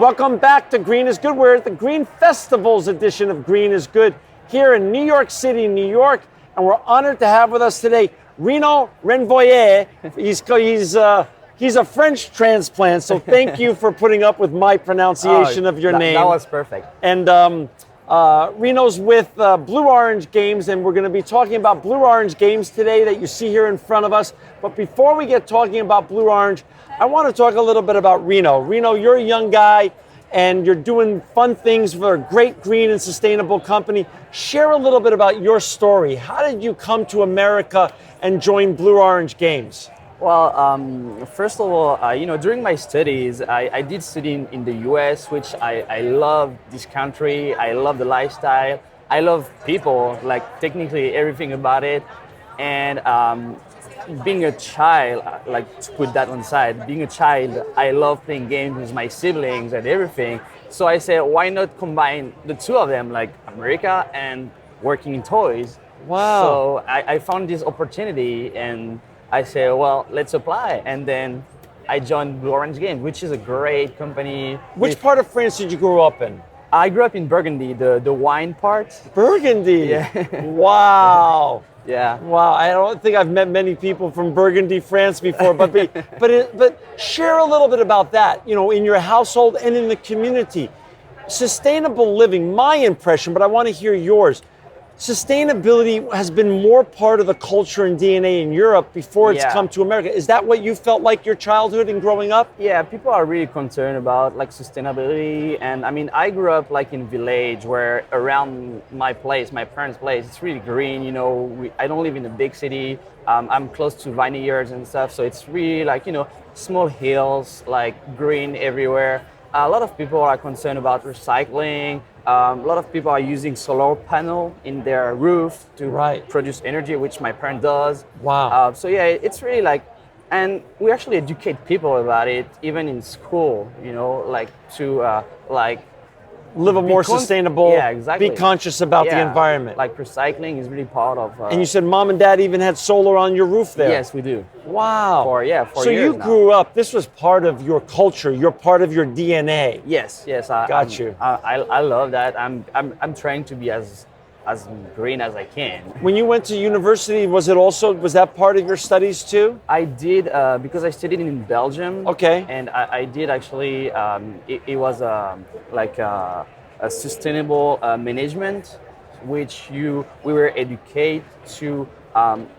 Welcome back to Green is Good. We're at the Green Festival's edition of Green is Good here in New York City, New York, and we're honored to have with us today Renaud Renvoye. He's a French transplant, so thank you for putting up with my pronunciation of your name. That was perfect. And Renaud's with Blue Orange Games, and we're going to be talking about Blue Orange Games today that you see here in front of us. But before we get talking about Blue Orange, I want to talk a little bit about Renaud. Renaud, you're a young guy, and you're doing fun things for a great green and sustainable company. Share a little bit about your story. How did you come to America and join Blue Orange Games? Well, first of all, during my studies, I did study in the US, which I love this country. I love the lifestyle. I love people, like technically everything about it. And being a child, like to put that on side, being a child, I love playing games with my siblings and everything. So I said, why not combine the two of them, like America and working in toys? Wow. So I found this opportunity and I said, well, let's apply. And then I joined Blue Orange Games, which is a great company. Which part of France did you grow up in? I grew up in Burgundy, the wine part. Burgundy? Yeah. Wow. Yeah. Wow, I don't think I've met many people from Burgundy, France before, but share a little bit about that, in your household and in the community. Sustainable living, my impression, but I want to hear yours. Sustainability has been more part of the culture and DNA in Europe before it's come to America. Is that what you felt like your childhood and growing up? Yeah, people are really concerned about like sustainability. And I mean, I grew up like in a village where around my place, my parents' place, it's really green. I don't live in a big city. I'm close to vineyards and stuff. So it's really like, small hills, like green everywhere. A lot of people are concerned about recycling. A lot of people are using solar panel in their roof to produce energy, which my parent does. Wow. So yeah, it's really like, and we actually educate people about it, even in school, like to live a more sustainable, exactly. Be conscious about the environment. Like recycling is really part of... and you said mom and dad even had solar on your roof there? Yes, we do. Wow. For so years you grew up, this was part of your culture, you're part of your DNA. Yes. Got you. I love that. I'm trying to be as green as I can. When you went to university, was that part of your studies too? I did, because I studied in Belgium. Okay. And I did actually, it was like a sustainable management, which we were educated to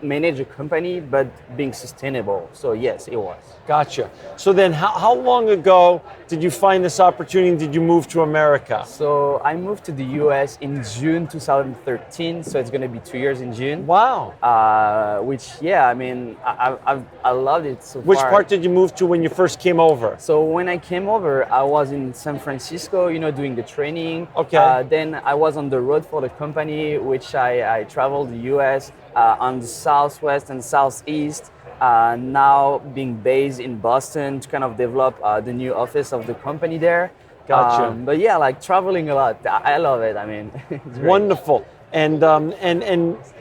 manage a company, but being sustainable. So yes, it was. Gotcha. So then how long ago did you find this opportunity? Did you move to America? So I moved to the US in June 2013. So it's going to be 2 years in June. Wow. Which, I mean, I loved it so far. Which part did you move to when you first came over? So when I came over, I was in San Francisco, doing the training. Okay. Then I was on the road for the company, which I traveled the US on the southwest and southeast. Now being based in Boston to kind of develop the new office of the company there. Gotcha. But yeah, like traveling a lot. I love it. I mean, it's great. Wonderful. And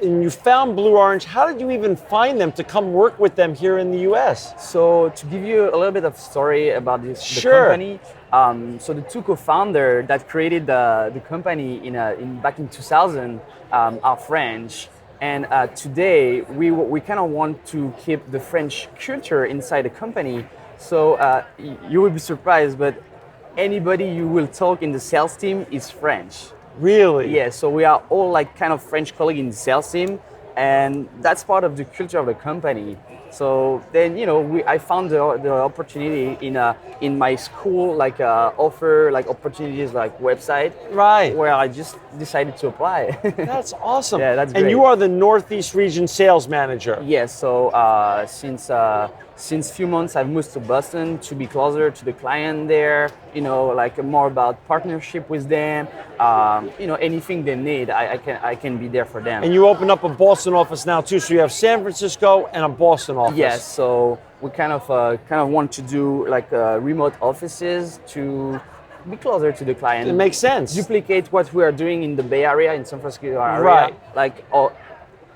you found Blue Orange. How did you even find them to come work with them here in the U.S.? So to give you a little bit of story about the company. So the two co-founders that created the company back in 2000 are French. And today, we kind of want to keep the French culture inside the company. So you will be surprised, but anybody you will talk in the sales team is French. Really? Yeah, so we are all like kind of French colleagues in the sales team, and that's part of the culture of the company. So then, I found the opportunity in my school, like offer like opportunities like website, right? Where I just decided to apply. That's awesome. Yeah, that's great. And you are the Northeast Region Sales Manager. Yes. So since few months, I've moved to Boston to be closer to the client there. Like more about partnership with them. Anything they need, I can be there for them. And you open up a Boston office now too. So you have San Francisco and a Boston office. Yes. So we kind of want to do like remote offices to be closer to the client. It makes sense. Duplicate what we are doing in the Bay Area, in San Francisco area. Right. Like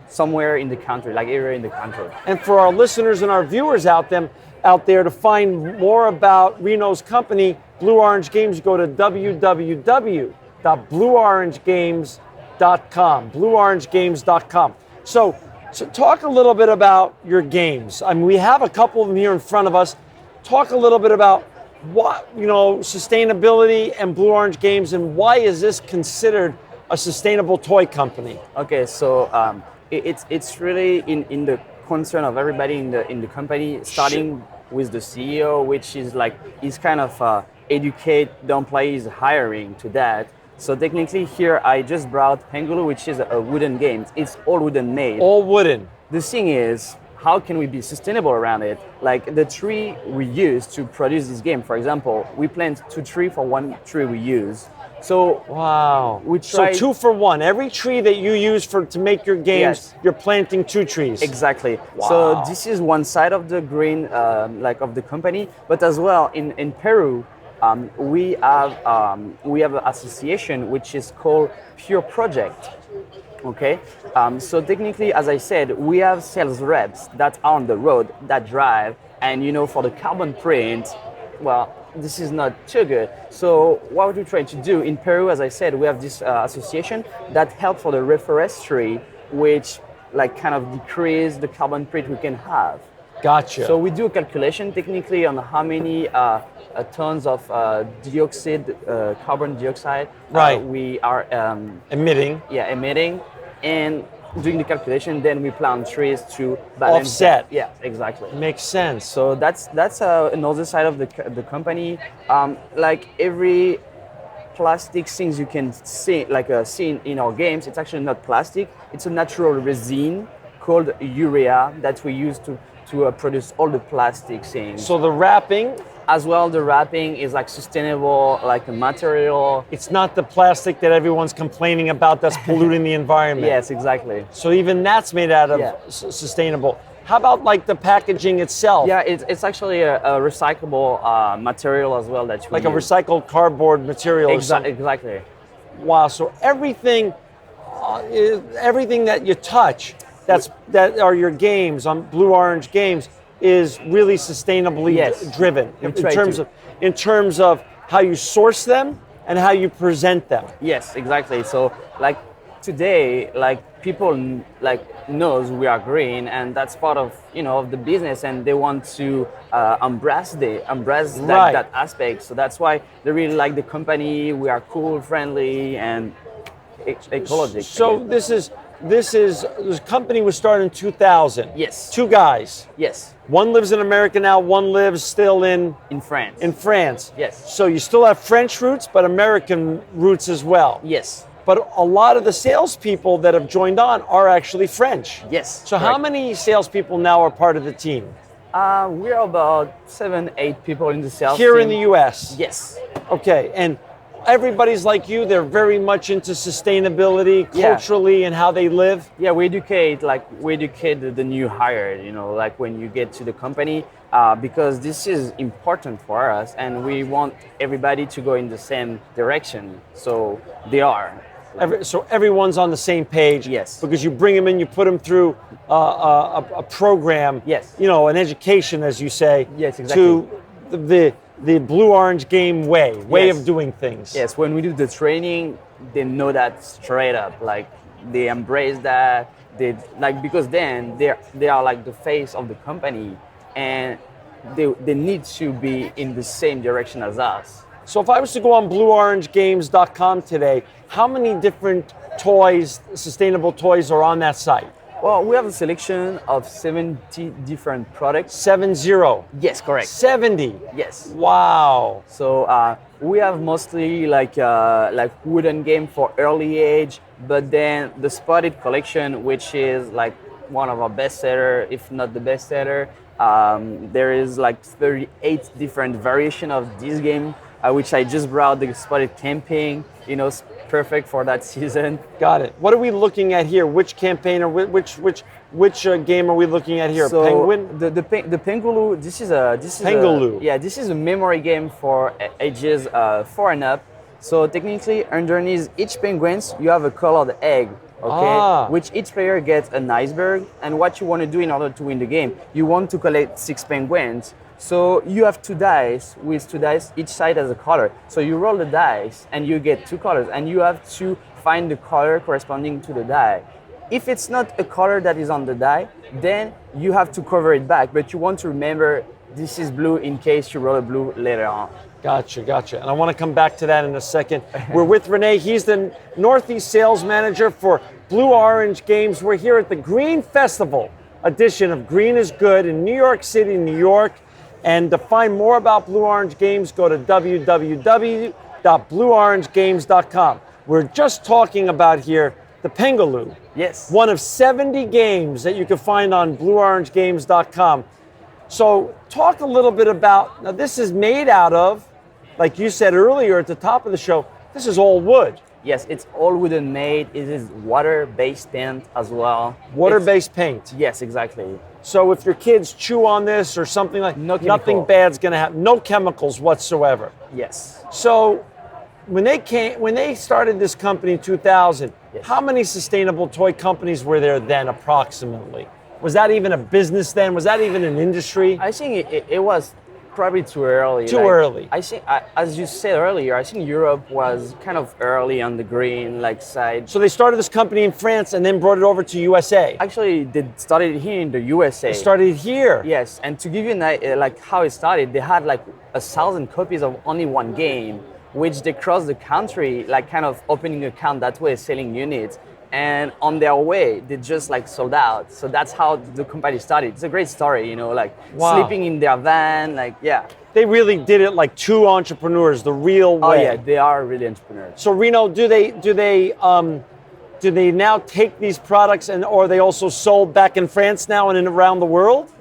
somewhere in the country, like area in the country. And for our listeners and our viewers out there to find more about Renaud's company, Blue Orange Games, go to www.blueorangegames.com. Blueorangegames.com. So talk a little bit about your games. I mean, we have a couple of them here in front of us. Talk a little bit about what, sustainability and Blue Orange Games, and why is this considered a sustainable toy company? Okay, so it's really in the concern of everybody in the company, starting with the CEO, which is he's kind of educate the employees hiring to that. So technically here I just brought Pengulu, which is a wooden game. It's all wooden made. All wooden. The thing is, how can we be sustainable around it? Like the tree we use to produce this game, for example, we plant 2 trees for 1 tree we use. So wow, we try, so 2 for 1. Every tree that you use to make your games, yes, you're planting 2 trees. Exactly. Wow. So this is one side of the green, of the company, but as well in Peru, we have an association which is called Pure Project. Okay, so technically, as I said, we have sales reps that are on the road, that drive, and for the carbon print, well, this is not too good. So what we're trying to do in Peru, as I said, we have this association that helps for the reforestry, which kind of decrease the carbon print we can have. Gotcha. So we do a calculation technically on how many tons of carbon dioxide we are emitting. Yeah, emitting, and doing the calculation, then we plant trees to balance offset. That. Yeah, exactly. Makes sense. So that's another side of the company. Every plastic things you can see, see in our games, it's actually not plastic. It's a natural resin called urea that we use to produce all the plastic things. So the wrapping, as well, the wrapping is sustainable, a material. It's not the plastic that everyone's complaining about that's polluting the environment. Yes, exactly. So even that's made out of sustainable. How about the packaging itself? Yeah, it's actually a recyclable material as well that we use. A recycled cardboard material. Exactly. Wow. So everything that you touch, that are your games on Blue Orange Games, is really sustainably driven in terms of how you source them and how you present them. Yes, exactly. So today, people knows we are green, and that's part of of the business, and they want to embrace that aspect. So that's why they really like the company. We are cool, friendly, and ecological. So this company was started in 2000. Yes. 2 guys. Yes. One lives in America now, one lives still in France. In France. Yes. So you still have French roots, but American roots as well. Yes. But a lot of the salespeople that have joined on are actually French. Yes. So how many salespeople now are part of the team? We're about 7-8 people in the sales here team. in the U.S. Yes. Okay, and everybody's like you. They're very much into sustainability culturally and how they live. Yeah, we educate the new hire. When you get to the company, because this is important for us, and we want everybody to go in the same direction. So they are. So everyone's on the same page. Yes. Because you bring them in, you put them through a program. Yes. An education, as you say. Yes, exactly. To the Blue Orange Game way of doing things. Yes. When we do the training, they know that straight up. They embrace that. They because then they are the face of the company, and they need to be in the same direction as us. So if I was to go on blueorangegames.com today, how many different toys, sustainable toys, are on that site? Well, we have a selection of 70 different products. 70? Yes, correct. 70? Yes. Wow. So we have mostly wooden game for early age, but then the Spotted collection, which is one of our best seller, if not the best seller. There is 38 different variation of this game, which I just brought the Spotted Camping. It's perfect for that season. Got it. What are we looking at here? Which campaign or which game are we looking at here? So Penguin? The Pengulu. This is Pengulu. This is a memory game for ages 4 and up. So technically, underneath each penguins, you have a colored egg. okay? Which each player gets an iceberg, and what you want to do in order to win the game, you want to collect 6 penguins. So you have 2 dice, with 2 dice, each side has a color. So you roll the dice, and you get 2 colors, and you have to find the color corresponding to the die. If it's not a color that is on the die, then you have to cover it back, but you want to remember this is blue in case you roll a blue later on. Gotcha. And I want to come back to that in a second. We're with Renaud. He's the Northeast Sales Manager for Blue Orange Games. We're here at the Green Festival edition of Green is Good in New York City, New York. And to find more about Blue Orange Games, go to www.blueorangegames.com. We're just talking about here the Pengaloo. Yes. One of 70 games that you can find on blueorangegames.com. So talk a little bit about, now this is made out of, like you said earlier at the top of the show, this is all wood. Yes, it's all wooden made. It is water-based paint as well. Water-based paint. Yes, exactly. So if your kids chew on this or something like, nothing bad's gonna happen, no chemicals whatsoever. Yes. So when they started this company in 2000, yes. How many sustainable toy companies were there then approximately? Was that even a business then? Was that even an industry? I think it was probably too early. Too early. I think, as you said earlier, I think Europe was kind of early on the green side. So they started this company in France and then brought it over to USA. Actually, they started here in the USA. They started here. Yes, and to give you an idea, how it started, they had 1,000 copies of only one game, which they crossed the country, kind of opening an account that way, selling units. And on their way, they just sold out. So that's how the company started. It's a great story, wow. Sleeping in their van, yeah. They really did it like two entrepreneurs, the real way. Oh yeah, they are really entrepreneurs. So Renaud, do they now take these products or are they also sold back in France now and around the world?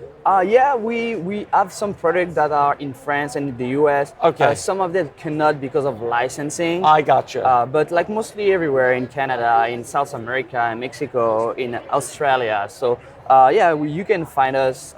Yeah, we have some products that are in France and in the US. Okay. Some of them cannot because of licensing. I gotcha. But mostly everywhere in Canada, in South America, in Mexico, in Australia. So yeah, you can find us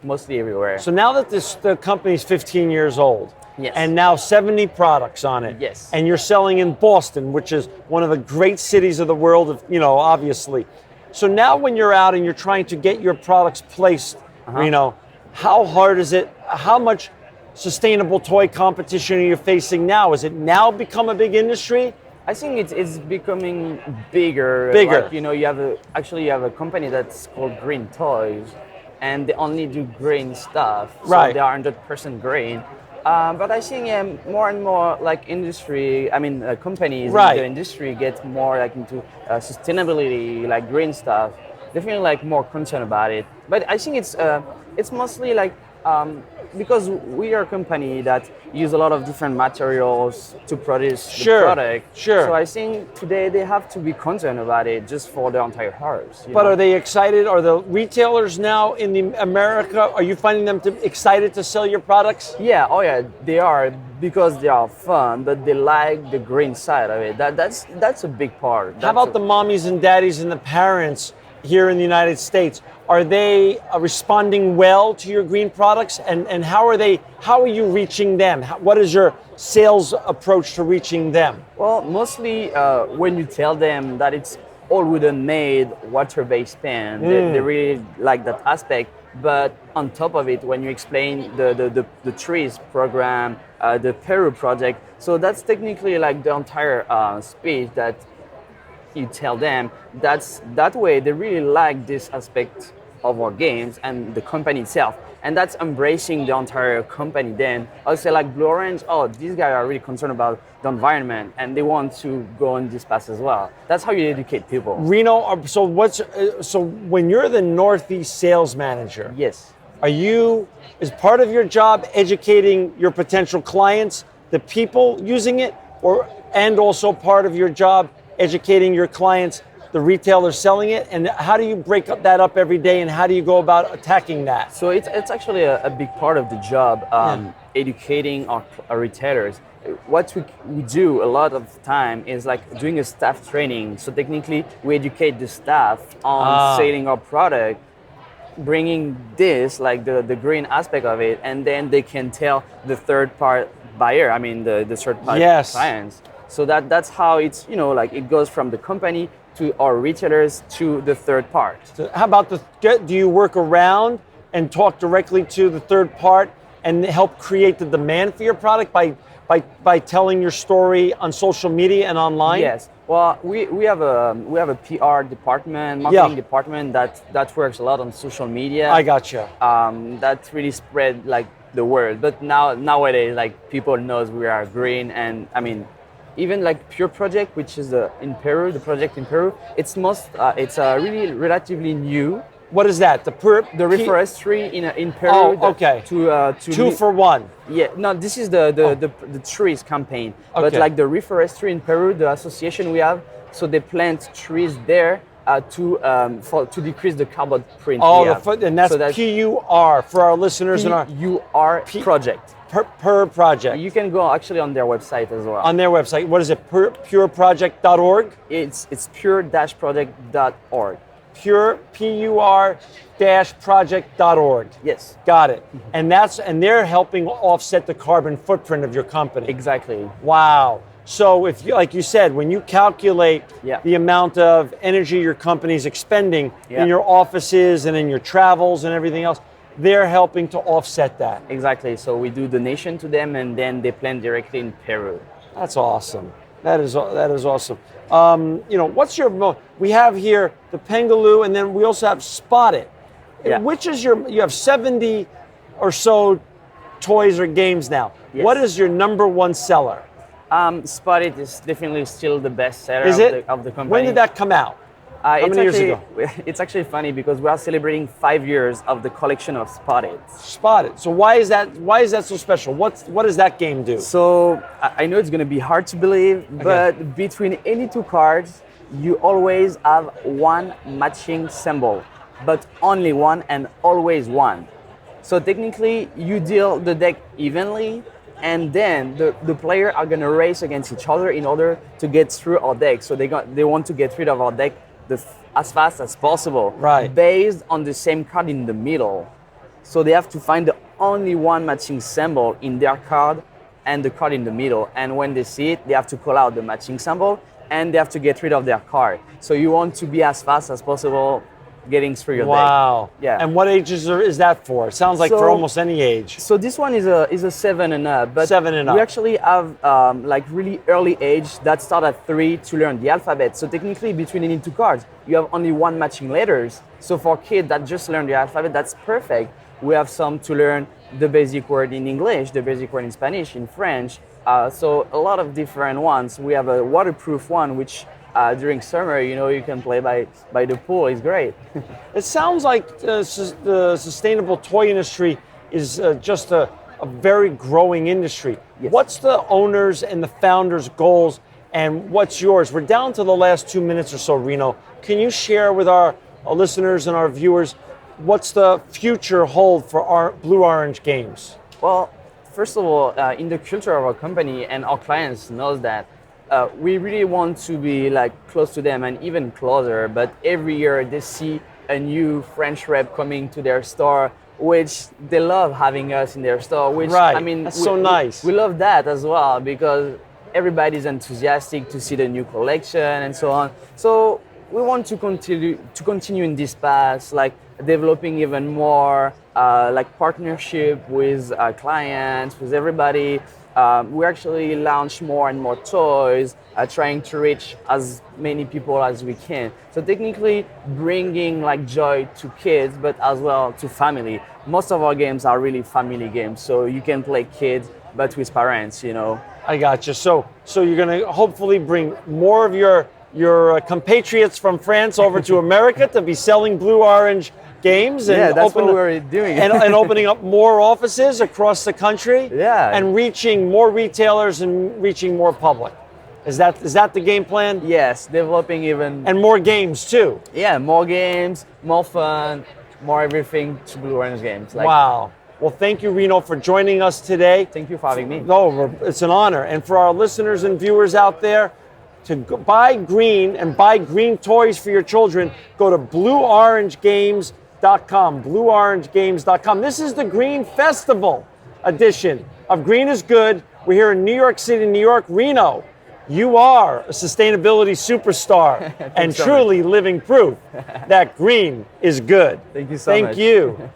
mostly everywhere. So now that the company's 15 years old, yes. And now 70 products on it, yes. And you're selling in Boston, which is one of the great cities of the world, obviously. So now when you're out and you're trying to get your products placed, Renaud, how hard is it? How much sustainable toy competition are you facing now? Has it now become a big industry? I think it's becoming bigger. Bigger. You have a company that's called Green Toys, and they only do green stuff. So right. They are 100% green. But I think more and more companies right. in the industry get more into sustainability, green stuff. Definitely more concerned about it. But I think it's mostly because we are a company that use a lot of different materials to produce the product. Sure. So I think today they have to be concerned about it just for their entire hearts. But are they excited? Are the retailers now in America, are you finding them excited to sell your products? Yeah, oh yeah, they are, because they are fun, but they like the green side of it. That's a big part. How about the mommies and daddies and the parents here in the United States? Are they responding well to your green products? And how are you reaching them? What is your sales approach to reaching them? Well, mostly when you tell them that it's all wooden made, water-based paint, they really like that aspect. But on top of it, when you explain the trees program, the Peru project, so that's technically the entire speech that you tell them. That way they really like this aspect of our games and the company itself, and that's embracing the entire company. Then I'll say Blue Orange, these guys are really concerned about the environment and they want to go on this path as well. That's how you educate people. Renaud, so when you're the Northeast sales manager, yes, is part of your job educating your potential clients, the people using it, and also part of your job educating your clients, the retailers selling it? And how do you break that up every day, and how do you go about attacking that? So it's actually a big part of the job, educating our retailers. What we do a lot of time is doing a staff training. So technically we educate the staff on selling our product, bringing this, the green aspect of it, and then they can tell the third part buyer, the third party clients. So that's how it's, it goes from the company to our retailers to the third part. So how about do you work around and talk directly to the third part and help create the demand for your product by telling your story on social media and online? Yes. Well, we have a PR department, marketing department that works a lot on social media. I gotcha. That really spread like the word. But nowadays, like people knows we are green, and I mean, even like Pure Project, which is in Peru, the project in Peru, it's really relatively new. What is that? The reforestry in Peru. Oh, okay. To 2 for 1. Yeah, no, this is the trees campaign. Okay. But like the reforestry in Peru, the association we have, so they plant trees there to decrease the carbon print. Oh, and that's PUR for our listeners and our PUR project. Per project. You can go actually on their website as well. On their website, what is it? Pureproject.org. It's pure-project.org. PUR-project.org. Yes. Got it. And they're helping offset the carbon footprint of your company. Exactly. Wow. So if you, like you said, when you calculate the amount of energy your company's expending in your offices and in your travels and everything else, they're helping to offset that. Exactly. So we do donation to them, and then they plant directly in Peru. That's awesome. That is awesome. What's your? We have here the Pengaloo, and then we also have Spotted. Yeah. Which is you have 70 or so toys or games now. Yes. What is your number one seller? Spotted is definitely still the best seller of the company. When did that come out? How many years ago? It's actually funny because we are celebrating 5 years of the collection of Spotted. Spotted. So why is that so special? What does that game do? So I know it's going to be hard to believe, but between any two cards, you always have one matching symbol, but only one and always one. So technically, you deal the deck evenly, and then the player are going to race against each other in order to get through our deck. So they want to get rid of our deck as fast as possible, right? Based on the same card in the middle. So they have to find the only one matching symbol in their card and the card in the middle. And when they see it, they have to call out the matching symbol and they have to get rid of their card. So you want to be as fast as possible getting through your deck. Wow. Yeah. And what ages is that for? It sounds like for almost any age. So this one is a 7 and up. But 7 and up. We actually have like really early age that start at 3 to learn the alphabet. So technically between any two cards, you have only one matching letters. So for kids that just learn the alphabet, that's perfect. We have some to learn the basic word in English, the basic word in Spanish, in French. So a lot of different ones. We have a waterproof one, which during summer, you can play by the pool. It's great. It sounds like the sustainable toy industry is just a very growing industry. Yes. What's the owners and the founders' goals, and what's yours? We're down to the last 2 minutes or so, Renaud. Can you share with our listeners and our viewers what's the future hold for our Blue Orange Games? Well, first of all, in the culture of our company, and our clients knows that, we really want to be like close to them and even closer, but every year they see a new French rep coming to their store, which they love having us in their store, which right. I mean, that's so nice. We love that as well because everybody's enthusiastic to see the new collection and so on. So we want to continue in this path, like developing even more like partnership with clients, with everybody. We actually launch more and more toys, trying to reach as many people as we can. So technically bringing like joy to kids, but as well to family. Most of our games are really family games, so you can play kids, but with parents, I got you. So you're going to hopefully bring more of your compatriots from France over to America to be selling Blue Orange games, and that's what we're doing, and opening up more offices across the country, and reaching more retailers and reaching more public. Is that the game plan? Yes, developing even and more games too. Yeah, more games, more fun, more everything to Blue Orange Games. Wow. Well, thank you, Renaud, for joining us today. Thank you for having me. No, it's an honor. And for our listeners and viewers out there, to buy green and buy green toys for your children, go to blueorangegames.com, blueorangegames.com. This is the Green Festival edition of Green is Good. We're here in New York City, New York. Renaud, You are a sustainability superstar and so truly living proof that green is good. Thank you so much. Thank you.